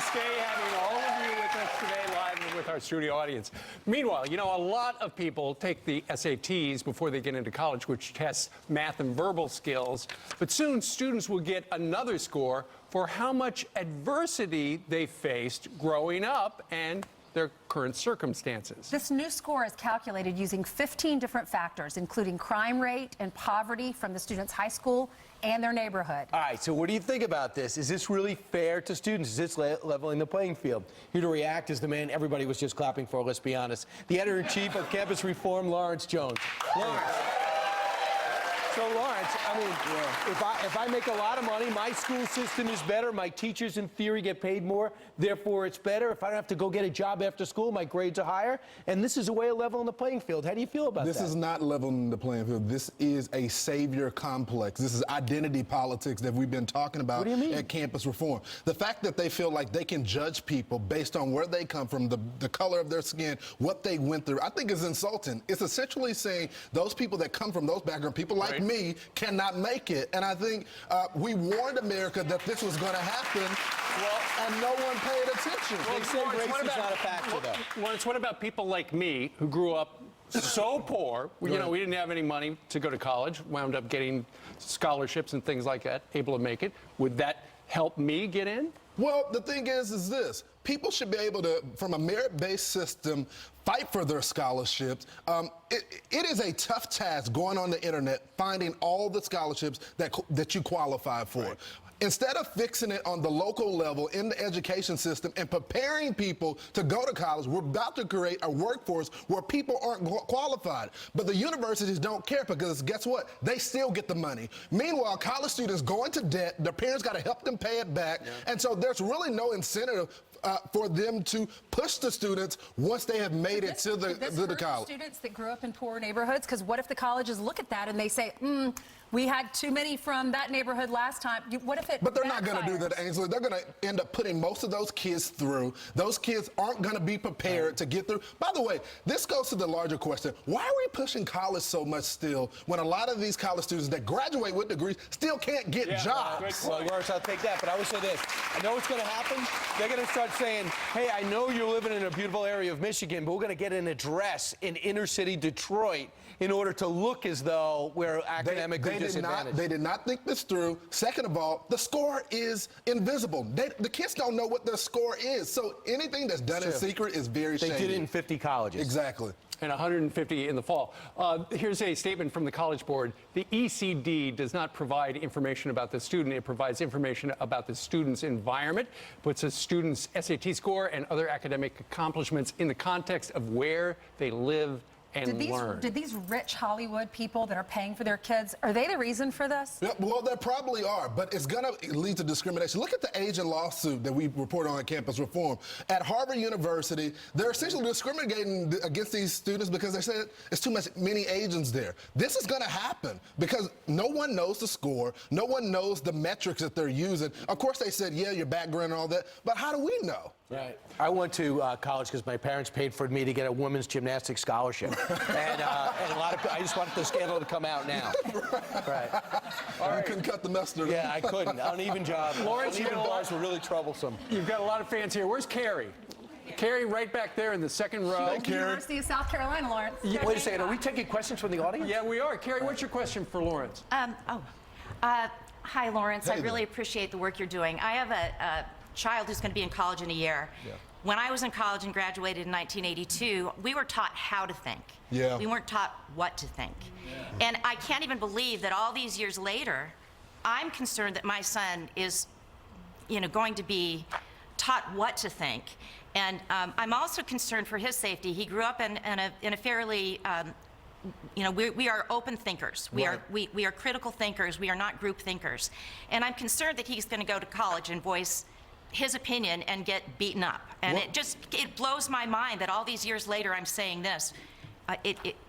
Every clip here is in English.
nice day having all of you with us today live and with our studio audience. Meanwhile, you know, a lot of people take the SATs before they get into college, which tests math and verbal skills. But soon, students will get another score for how much adversity they faced growing up and their current circumstances. This new score is calculated using 15 different factors, including crime rate and poverty from the student's high school and their neighborhood. All right, so what do you think about this? Is this really fair to students? Is this leveling the playing field? Here to react is the man everybody was just clapping for, let's be honest. The editor-in-chief of Campus Reform, Lawrence Jones. Lawrence. So, Lawrence, I mean, if I make a lot of money, my school system is better, my teachers in theory get paid more, therefore it's better. If I don't have to go get a job after school, my grades are higher, and this is a way of leveling the playing field. How do you feel about that? This is not leveling the playing field. This is a savior complex. This is identity politics that we've been talking about at Campus Reform. The fact that they feel like they can judge people based on where they come from, the color of their skin, what they went through, I think is insulting. It's essentially saying those people that come from those backgrounds, people like me, cannot make it. And I think we warned America that this was going to happen, and no one paid attention. They say race is not a factor, though. Lawrence, what about people like me who grew up so poor, you know, we didn't have any money to go to college, wound up getting scholarships and things like that, able to make it. Would that help me get in? Well, the thing is this. People should be able to, from a merit-based system, fight for their scholarships. It is a tough task going on the internet, finding all the scholarships that you qualify for. Right. Instead of fixing it on the local level in the education system and preparing people to go to college, we're about to create a workforce where people aren't qualified. But the universities don't care because guess what? They still get the money. Meanwhile, college students go into debt, their parents got to help them pay it back, and so there's really no incentive for them to push the students once they have made it to the college. Students that grew up in poor neighborhoods, because what if the colleges look at that and they say, we had too many from that neighborhood last time. What if it But they're not going to do that, Ainsley. They're going to end up putting most of those kids through. Those kids aren't going to be prepared to get through. By the way, this goes to the larger question. Why are we pushing college so much still when a lot of these college students that graduate with degrees still can't get jobs? Well, Lawrence, I'll take that, but I will say this. I know what's going to happen. They're going to start saying, hey, I know you're living in a beautiful area of Michigan, but we're going to get an address in inner city Detroit in order to look as though we're academically disadvantaged. They did not think this through. Second of all, the score is invisible. The kids don't know what their score is. So anything that's done in secret is very shady. They did it in 50 colleges. Exactly. And 150 in the fall. Here's a statement from the College Board. The ECD does not provide information about the student. It provides information about the student's environment, puts a student's SAT score and other academic accomplishments in the context of where they live and learn. Did these rich Hollywood people that are paying for their kids, are they the reason for this? Yeah, well, they probably are, but it's going to lead to discrimination. Look at the agent lawsuit that we report on at Campus Reform. At Harvard University, they're essentially discriminating against these students because they said it's too many agents there. This is going to happen because no one knows the score. No one knows the metrics that they're using. Of course, they said, yeah, your background and all that, but how do we know? Right. I went to college because my parents paid for me to get a women's gymnastics scholarship. and a lot of I just wanted the scandal to come out now. Right. All right. You couldn't cut the mustard. Yeah, I couldn't. Uneven job. Lawrence, uneven bars were really troublesome. You've got a lot of fans here. Where's Carrie? Carrie right back there in the second row. University of South Carolina, Lawrence. Yeah, wait a second. Are we taking questions from the audience? Yeah, we are. Carrie, what's your question for Lawrence? Hi, Lawrence. I really appreciate the work you're doing. I have a child who's going to be in college in a year. Yeah. When I was in college and graduated in 1982, we were taught how to think. Yeah. We weren't taught what to think. Yeah. And I can't even believe that all these years later, I'm concerned that my son is, going to be taught what to think. And I'm also concerned for his safety. He grew up in a fairly we are open thinkers. We are critical thinkers. We are not group thinkers. And I'm concerned that he's going to go to college and voice his opinion and get beaten up. And it blows my mind that all these years later I'm saying this.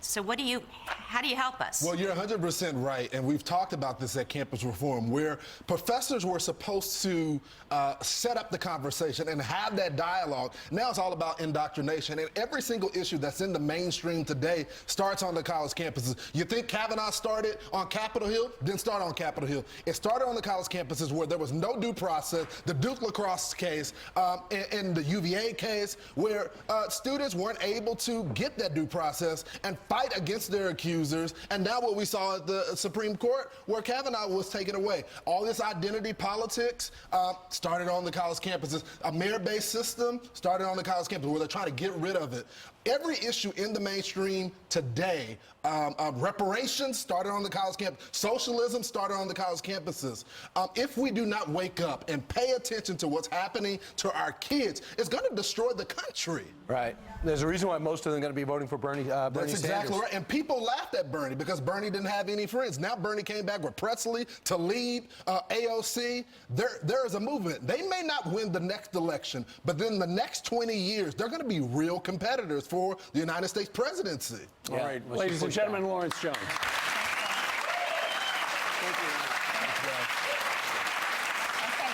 So how do you help us? Well, you're 100% right, and we've talked about this at Campus Reform, where professors were supposed to set up the conversation and have that dialogue. Now it's all about indoctrination, and every single issue that's in the mainstream today starts on the college campuses. You think Kavanaugh started on Capitol Hill? Didn't start on Capitol Hill. It started on the college campuses where there was no due process. The Duke lacrosse case, and the UVA case, where students weren't able to get that due process and fight against their accusers. And now what we saw at the Supreme Court, where Kavanaugh was taken away. All this identity politics started on the college campuses. A merit-based system started on the college campus where they're trying to get rid of it. Every issue in the mainstream today, reparations started on the college campus, socialism started on the college campuses. If we do not wake up and pay attention to what's happening to our kids, it's going to destroy the country. Right. There's a reason why most of them are going to be voting for Bernie That's Sanders. exactly right. And people laughed at Bernie because Bernie didn't have any friends. Now Bernie came back with Presley, Tlaib, AOC. There is a movement. They may not win the next election, but then the next 20 years, they're going to be real competitors for the United States presidency. All right, ladies and gentlemen, Lawrence Jones. Okay,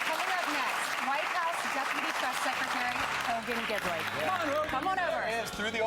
coming up next, White House Deputy Press Secretary Hogan Gidley. Come on over. Through the